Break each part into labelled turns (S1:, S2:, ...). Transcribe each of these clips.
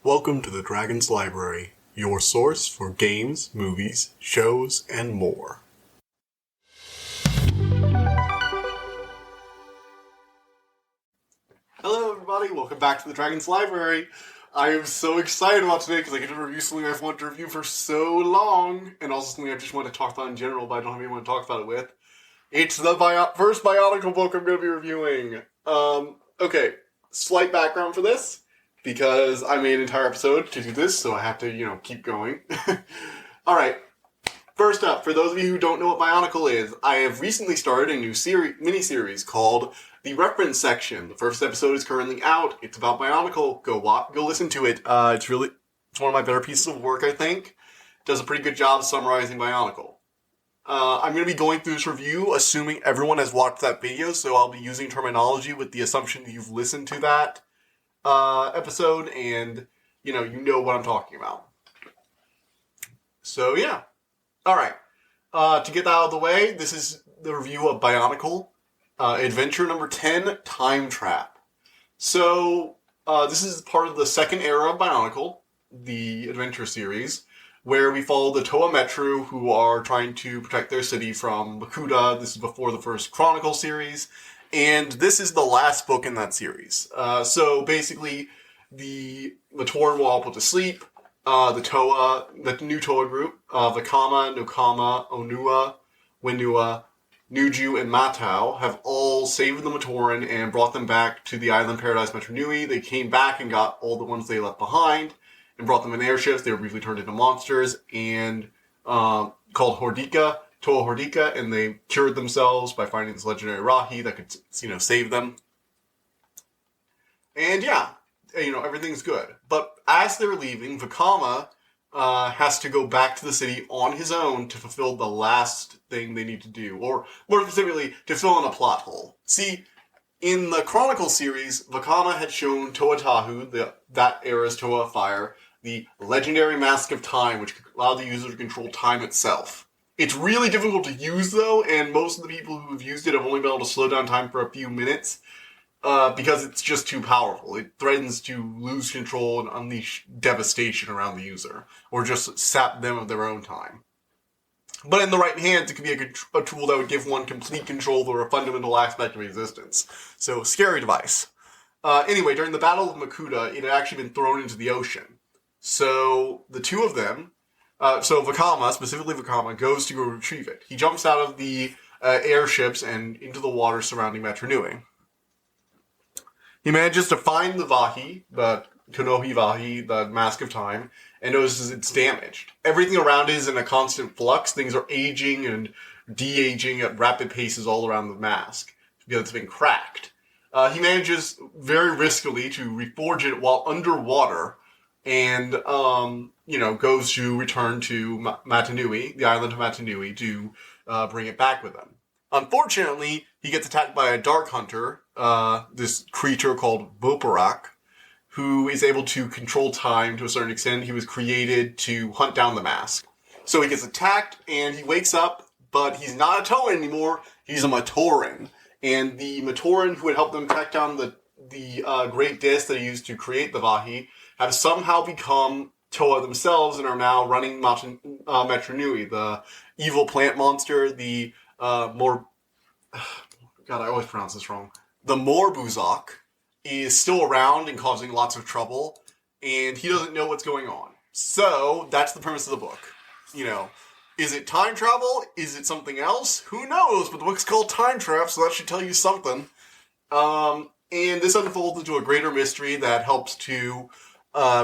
S1: Welcome to the Dragon's Library, your source for games, movies, shows, and more. Hello everybody, welcome back to the Dragon's Library. I am so excited about today because I get to review something I've wanted to review for so long, and also something I just want to talk about in general, but I don't have anyone to talk about it with. It's the first Bionicle book I'm going to be reviewing. Okay, slight background for this, because I made an entire episode to do this, so I have to, keep going. Alright, first up, for those of you who don't know what Bionicle is, I have recently started a new mini-series called The Reference Section. The first episode is currently out. It's about Bionicle. Go listen to it. It's one of my better pieces of work, I think. It does a pretty good job summarizing Bionicle. I'm going to be going through this review assuming everyone has watched that video, so I'll be using terminology with the assumption that you've listened to that episode and, you know what I'm talking about. So, yeah. Alright. To get that out of the way, this is the review of Bionicle, adventure number 10, Time Trap. So, this is part of the second era of Bionicle, the adventure series, where we follow the Toa Metru, who are trying to protect their city from Makuta. This is before the first Chronicle series, and this is the last book in that series. So basically, the Matoran were all put to sleep. The new Toa group, Vakama, Nokama, Onua, Wenua, Nuju, and Matau have all saved the Matoran and brought them back to the island paradise Metronui. They came back and got all the ones they left behind and brought them in airships. They were briefly turned into monsters and called Toa Hordika, and they cured themselves by finding this legendary Rahi that could, save them. And yeah, everything's good. But as they're leaving, Vakama has to go back to the city on his own to fulfill the last thing they need to do, or more specifically, to fill in a plot hole. See, in the Chronicle series, Vakama had shown Toa Tahu, that era's Toa of Fire, the legendary Mask of Time, which could allow the user to control time itself. It's really difficult to use, though, and most of the people who have used it have only been able to slow down time for a few minutes, because it's just too powerful. It threatens to lose control and unleash devastation around the user, or just sap them of their own time. But in the right hands, it could be a tool that would give one complete control over a fundamental aspect of existence. So, scary device. Anyway, during the Battle of Makuta, it had actually been thrown into the ocean. So, the two of them, Vakama, specifically Vakama, goes to go retrieve it. He jumps out of the airships and into the water surrounding Metronui. He manages to find the Vahi, the Konohi Vahi, the Mask of Time, and notices it's damaged. Everything around it is in a constant flux. Things are aging and de-aging at rapid paces all around the mask, because it's been cracked. He manages very riskily to reforge it while underwater, and, goes to return to Matanui, the island of Matanui, to bring it back with him. Unfortunately, he gets attacked by a Dark Hunter, this creature called Boparak, who is able to control time to a certain extent. He was created to hunt down the mask. So he gets attacked, and he wakes up, but he's not a Toa anymore, he's a Matoran. And the Matoran who had helped them track down the great disc that he used to create the Vahi have somehow become Toa themselves and are now running Metronui, the evil plant monster, the God, I always pronounce this wrong. The Morbuzak is still around and causing lots of trouble, and he doesn't know what's going on. So, that's the premise of the book. Is it time travel? Is it something else? Who knows? But the book's called Time Trap, so that should tell you something. And this unfolds into a greater mystery that helps to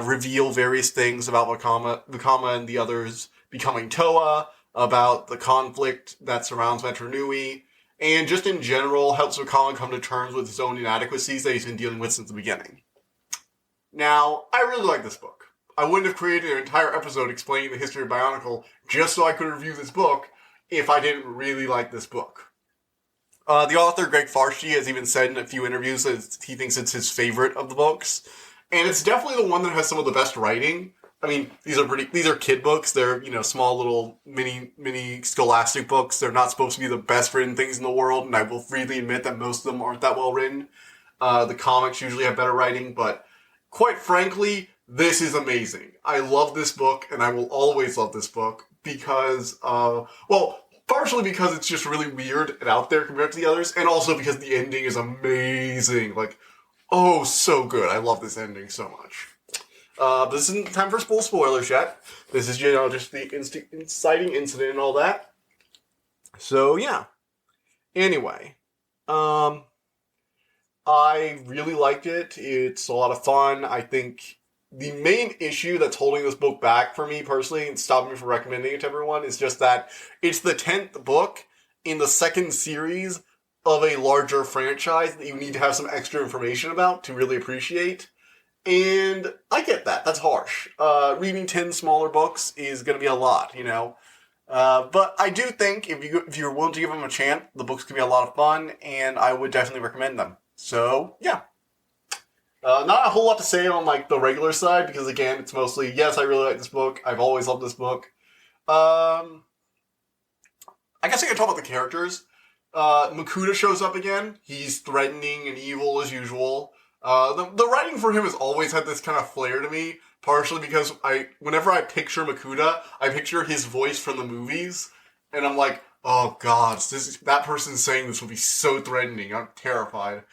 S1: reveal various things about Vakama and the others becoming Toa, about the conflict that surrounds Metronui, and just in general helps Vakama come to terms with his own inadequacies that he's been dealing with since the beginning. Now, I really like this book. I wouldn't have created an entire episode explaining the history of Bionicle just so I could review this book if I didn't really like this book. The author, Greg Farshchi, has even said in a few interviews that he thinks it's his favorite of the books. And it's definitely the one that has some of the best writing. I mean, these are kid books. They're, small little mini scholastic books. They're not supposed to be the best written things in the world, and I will freely admit that most of them aren't that well written. The comics usually have better writing, but quite frankly, This is amazing. I love this book, and I will always love this book because, well, partially because it's just really weird and out there compared to the others, and also because the ending is amazing. Like, oh, so good. I love this ending so much. This isn't time for full spoilers yet. This is, just the inciting incident and all that. So, yeah. Anyway, I really liked it. It's a lot of fun. I think the main issue that's holding this book back for me personally and stopping me from recommending it to everyone is just that it's the 10th book in the second series of a larger franchise that you need to have some extra information about to really appreciate. And I get that. That's harsh. Reading 10 smaller books is going to be a lot, but I do think if you're willing to give them a chance, the books can be a lot of fun, and I would definitely recommend them. So, yeah. Not a whole lot to say on, the regular side, because, again, it's mostly, yes, I really like this book. I've always loved this book. I guess I can talk about the characters. Makuta shows up again. He's threatening and evil as usual. The writing for him has always had this kind of flair to me, partially because whenever I picture Makuta, I picture his voice from the movies, and I'm like, oh god, that person saying this will be so threatening. I'm terrified.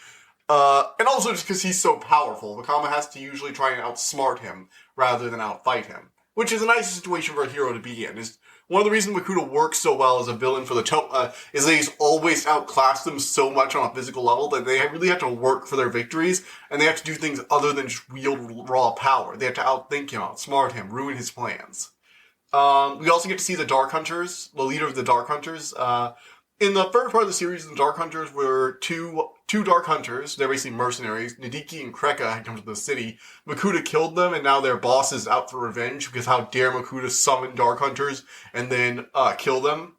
S1: And also just because he's so powerful, Vakama has to usually try and outsmart him rather than outfight him, which is a nice situation for a hero to be in. Is one of the reasons Makuta works so well as a villain for the is that he's always outclassed them so much on a physical level that they really have to work for their victories, and they have to do things other than just wield raw power. They have to outthink him, outsmart him, ruin his plans. We also get to see the Dark Hunters, the leader of the Dark Hunters. In the first part of the series, the Dark Hunters were two Dark Hunters. They're basically mercenaries. Nadiki and Kreka had come to the city. Makuta killed them, and now their boss is out for revenge, because how dare Makuta summon Dark Hunters and then kill them.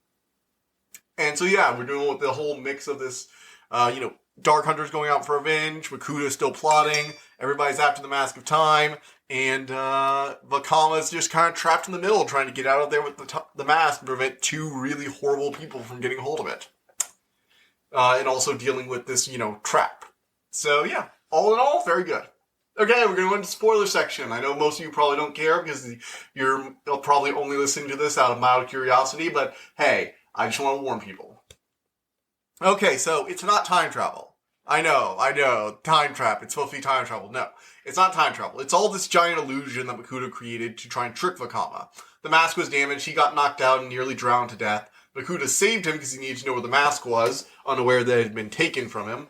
S1: And so, yeah, we're doing with the whole mix of this, Dark Hunters going out for revenge, Makuta still plotting, everybody's after the Mask of Time, and Vakama's just kind of trapped in the middle, trying to get out of there with the mask and prevent two really horrible people from getting hold of it. And also dealing with this, trap. So, yeah, all in all, very good. Okay, we're going to go into spoiler section. I know most of you probably don't care because you're probably only listening to this out of mild curiosity, but hey, I just want to warn people. Okay, so it's not time travel. I know, time trap. It's supposed to be time travel. No, it's not time travel. It's all this giant illusion that Makuta created to try and trick Vakama. The mask was damaged, he got knocked out and nearly drowned to death. Makuta saved him because he needed to know where the mask was, unaware that it had been taken from him.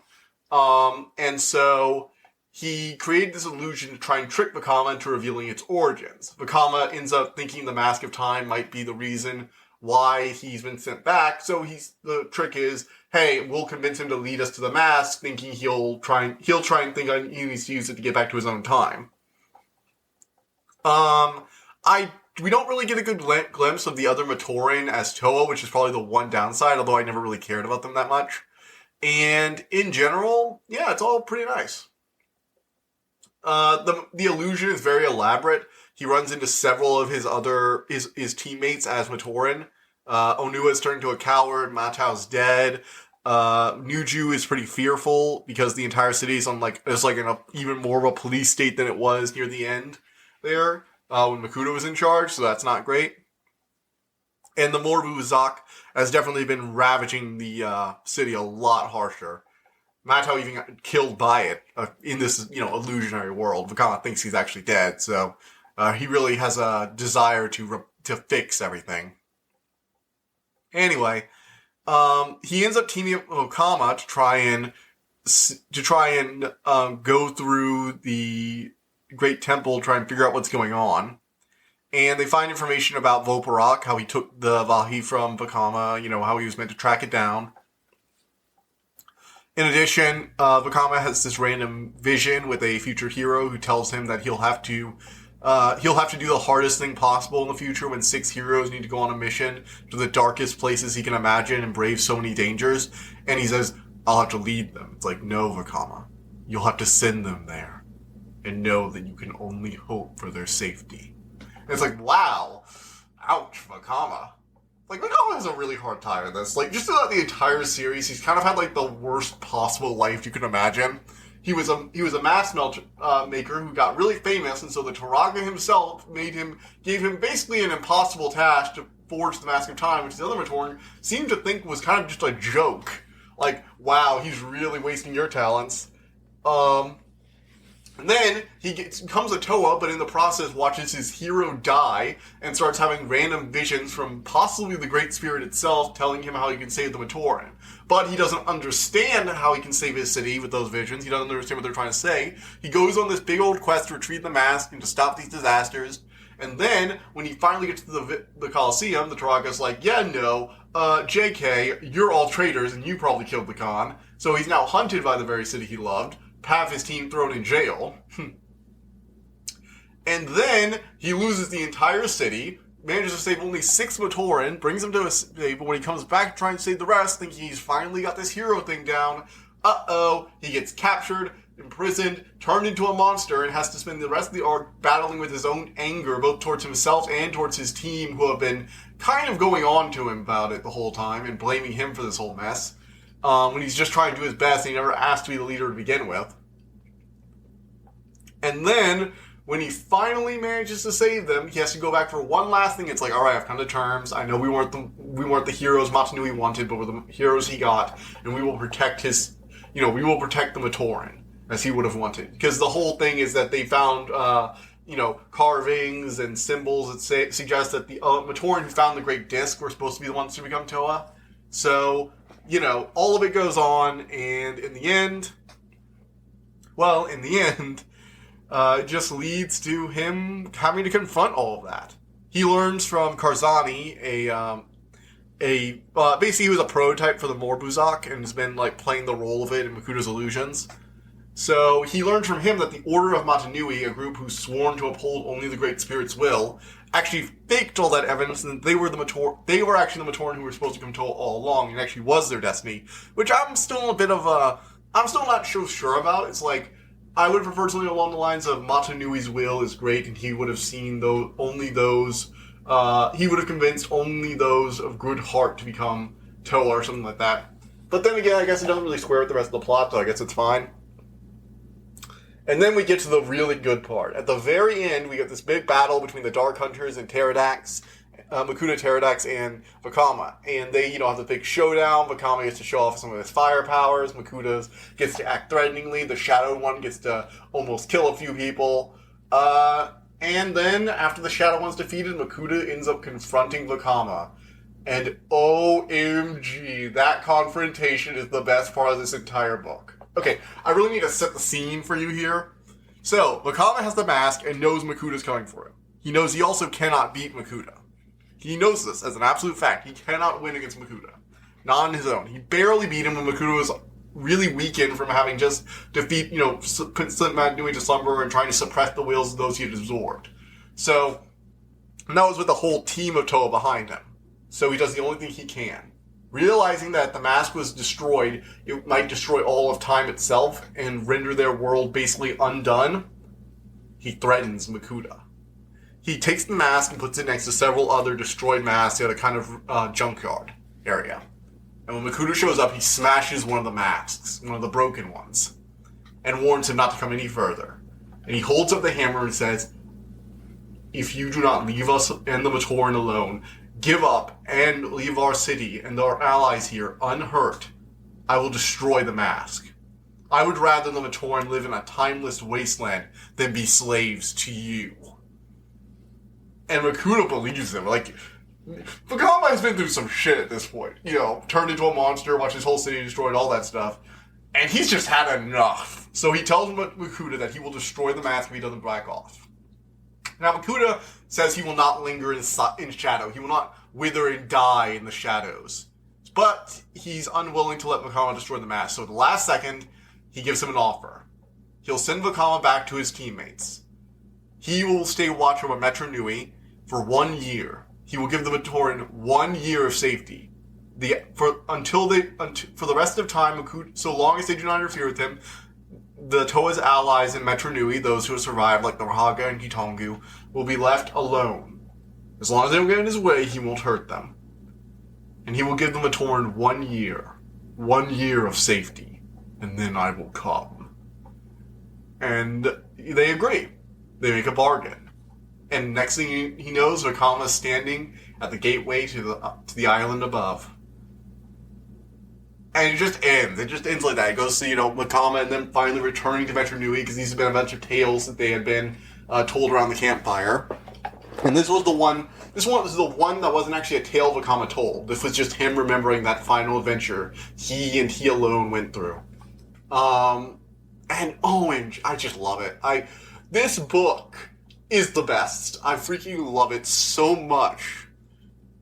S1: And so he created this illusion to try and trick Vakama into revealing its origins. Vakama ends up thinking the Mask of Time might be the reason why he's been sent back. So the trick is, hey, we'll convince him to lead us to the mask, thinking he'll try and think he needs to use it to get back to his own time. We don't really get a good glimpse of the other Matoran as Toa, which is probably the one downside, although I never really cared about them that much. And in general, yeah, it's all pretty nice. The illusion is very elaborate. He runs into several of his teammates as Matoran. Onua is turned into a coward. Matau's dead. Nuju is pretty fearful because the entire city is in even more of a police state than it was near the end there when Makuta was in charge. So that's not great. And the Morvu Zak has definitely been ravaging the city a lot harsher. Matau even got killed by it in this, illusionary world. Vakama thinks he's actually dead, so he really has a desire to fix everything. Anyway, he ends up teaming up with Vakama to try and go through the Great Temple, try and figure out what's going on. And they find information about Voparak, how he took the Vahi from Vakama, how he was meant to track it down. In addition, Vakama has this random vision with a future hero who tells him that he'll have to do the hardest thing possible in the future when 6 heroes need to go on a mission to the darkest places he can imagine and brave so many dangers. And he says, I'll have to lead them. It's like, no, Vakama. You'll have to send them there and know that you can only hope for their safety. And it's like, wow. Ouch, Vakama. Vakama has a really hard time in this. Just throughout the entire series, he's kind of had, the worst possible life you can imagine. he was a mask maker who got really famous, and so the Turaga himself gave him basically an impossible task to forge the Mask of Time, which the other Matoran seemed to think was kind of just a joke. Like, wow, he's really wasting your talents. And then he becomes a Toa, but in the process watches his hero die and starts having random visions from possibly the Great Spirit itself telling him how he can save the Matoran. But he doesn't understand how he can save his city with those visions. He doesn't understand what they're trying to say. He goes on this big old quest to retrieve the mask and to stop these disasters. And then, when he finally gets to the Colosseum, the Turaga's like, yeah, no, JK, you're all traitors and you probably killed the Khan. So he's now hunted by the very city he loved, have his team thrown in jail. And then he loses the entire city, manages to save only 6 Matoran, brings them to a save, but when he comes back trying to save the rest, thinking he's finally got this hero thing down, he gets captured, imprisoned, turned into a monster, and has to spend the rest of the arc battling with his own anger, both towards himself and towards his team, who have been kind of going on to him about it the whole time, and blaming him for this whole mess. When he's just trying to do his best, and he never asked to be the leader to begin with. And then, when he finally manages to save them, he has to go back for one last thing. It's like, alright, I've come to terms. I know we weren't the heroes Motunui wanted, but we're the heroes he got, and we will protect the Matoran, as he would have wanted. Because the whole thing is that they found, carvings and symbols that suggest that the Matoran who found the Great Disc were supposed to be the ones to become Toa. So, all of it goes on, and in the end, it just leads to him having to confront all of that. He learns from Karzani, basically he was a prototype for the Morbuzak, and has been, playing the role of it in Makuta's Illusions. So, he learned from him that the Order of Motunui, a group who's sworn to uphold only the Great Spirit's will, actually faked all that evidence, and they were actually the Matoran who were supposed to come to all along, and actually was their destiny, which I'm still not so sure about. It's like, I would prefer something along the lines of Matunui's will is great, and he would have seen he would have convinced only those of good heart to become Toa or something like that. But then again, I guess it doesn't really square with the rest of the plot, so I guess it's fine. And then we get to the really good part. At the very end, we get this big battle between the Dark Hunters and Pterodax, Makuta, Pterodax, and Vakama. And they, have the big showdown. Vakama gets to show off some of his fire powers. Makuta gets to act threateningly. The Shadow one gets to almost kill a few people. And then, after the Shadow one's defeated, Makuta ends up confronting Vakama. And OMG, that confrontation is the best part of this entire book. Okay, I really need to set the scene for you here. So, Vakama has the mask and knows Makuta's coming for him. He knows he also cannot beat Makuta. He knows this as an absolute fact. He cannot win against Makuta. Not on his own. He barely beat him when Makuta was really weakened from having just put Motunui to slumber and trying to suppress the wills of those he had absorbed. So, and that was with a whole team of Toa behind him. So he does the only thing he can. Realizing that the mask was destroyed, it might destroy all of time itself and render their world basically undone, he threatens Makuta. He takes the mask and puts it next to several other destroyed masks at a kind of junkyard area. And when Makuta shows up, he smashes one of the masks, one of the broken ones, and warns him not to come any further. And he holds up the hammer and says, "If you do not leave us and the Matoran alone, give up and leave our city and our allies here unhurt, I will destroy the mask. I would rather the Matoran live in a timeless wasteland than be slaves to you." And Makuta believes him. Vakama has been through some shit at this point. Turned into a monster, watched his whole city destroyed, all that stuff. And he's just had enough. So he tells Makuta that he will destroy the mask if he doesn't back off. Now, Makuta says he will not linger in shadow. He will not wither and die in the shadows. But he's unwilling to let Vakama destroy the mask. So at the last second, he gives him an offer. He'll send Vakama back to his teammates. He will stay watch over Metro-Nui for 1 year. He will give the Matoran 1 year of safety. For the rest of time, Makuta, so long as they do not interfere with him, the Toa's allies in Metro-Nui, those who have survived, like the Rahaga and Kitongu, will be left alone. As long as they don't get in his way, he won't hurt them. And he will give them a Matoran 1 year. 1 year of safety. And then I will come. And they agree. They make a bargain. And next thing he knows, Vakama's standing at the gateway to the island above. And it just ends. It just ends like that. It goes to, Vakama and then finally returning to Metro Nui because these have been a bunch of tales that they had been told around the campfire. And this was the one that wasn't actually a tale Vakama told. This was just him remembering that final adventure he and he alone went through. And Owen, I just love it. This book is the best. I freaking love it so much.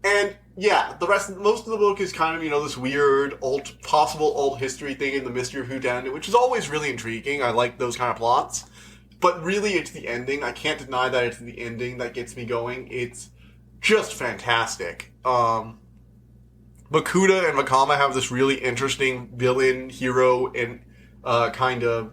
S1: And yeah, most of the book is kind of, this weird possible alt history thing in the mystery of whodunit, which is always really intriguing. I like those kind of plots. But really, it's the ending. I can't deny that it's the ending that gets me going. It's just fantastic. Makuta and Vakama have this really interesting villain-hero and kind of,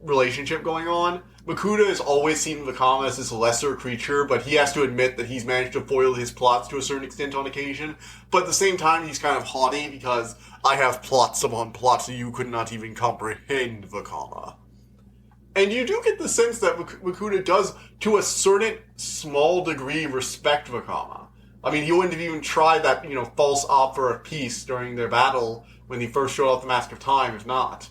S1: relationship going on. Makuta has always seen Vakama as this lesser creature, but he has to admit that he's managed to foil his plots to a certain extent on occasion. But at the same time, he's kind of haughty because I have plots upon plots that you could not even comprehend, Vakama. And you do get the sense that Makuta does, to a certain small degree, respect Vakama. I mean, he wouldn't have even tried that, false offer of peace during their battle when he first showed off the Mask of Time, if not.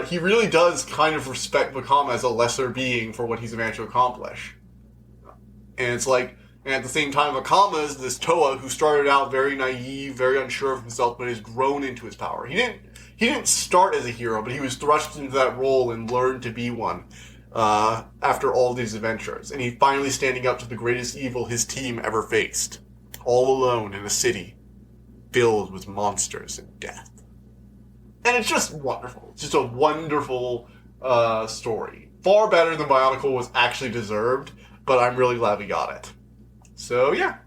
S1: He really does kind of respect Vakama as a lesser being for what he's managed to accomplish. And it's like, and at the same time, Vakama is this Toa who started out very naive, very unsure of himself, but has grown into his power. He didn't start as a hero, but he was thrust into that role and learned to be one after all these adventures. And he's finally standing up to the greatest evil his team ever faced. All alone in a city filled with monsters and death. And it's just wonderful. It's just a wonderful story. Far better than Bionicle was actually deserved, but I'm really glad we got it. So, yeah.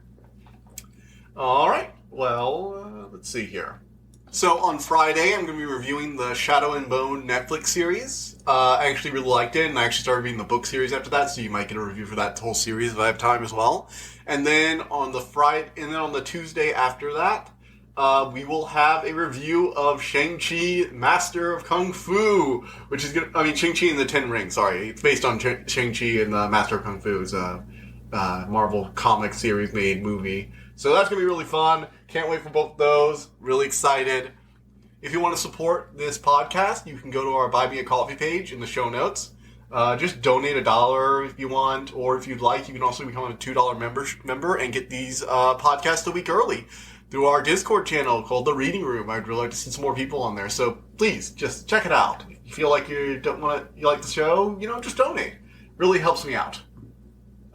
S1: Alright, well, let's see here. So, on Friday, I'm going to be reviewing the Shadow and Bone Netflix series. I actually really liked it, and I actually started reading the book series after that, so you might get a review for that whole series if I have time as well. And then on the Tuesday after that, we will have a review of Shang-Chi, Master of Kung Fu, which is Shang-Chi and the Ten Rings, sorry. It's based on Shang-Chi and the Master of Kung Fu. It's a Marvel comic series made movie. So that's going to be really fun. Can't wait for both of those. Really excited. If you want to support this podcast, you can go to our Buy Me a Coffee page in the show notes. Just donate $1 if you want, or if you'd like, you can also become a $2 member and get these podcasts a week early through our Discord channel called The Reading Room. I'd really like to see some more people on there. So please, just check it out. If you feel like you like the show, just donate. Really helps me out.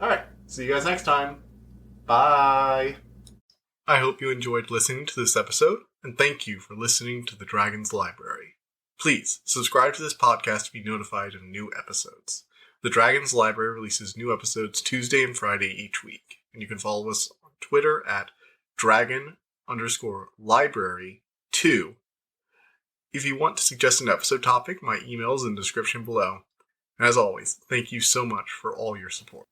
S1: All right. See you guys next time. Bye. I hope you enjoyed listening to this episode, and thank you for listening to The Dragon's Library. Please subscribe to this podcast to be notified of new episodes. The Dragon's Library releases new episodes Tuesday and Friday each week, and you can follow us on Twitter at dragon_library2. If you want to suggest an episode topic, my email is in the description below. And as always, thank you so much for all your support.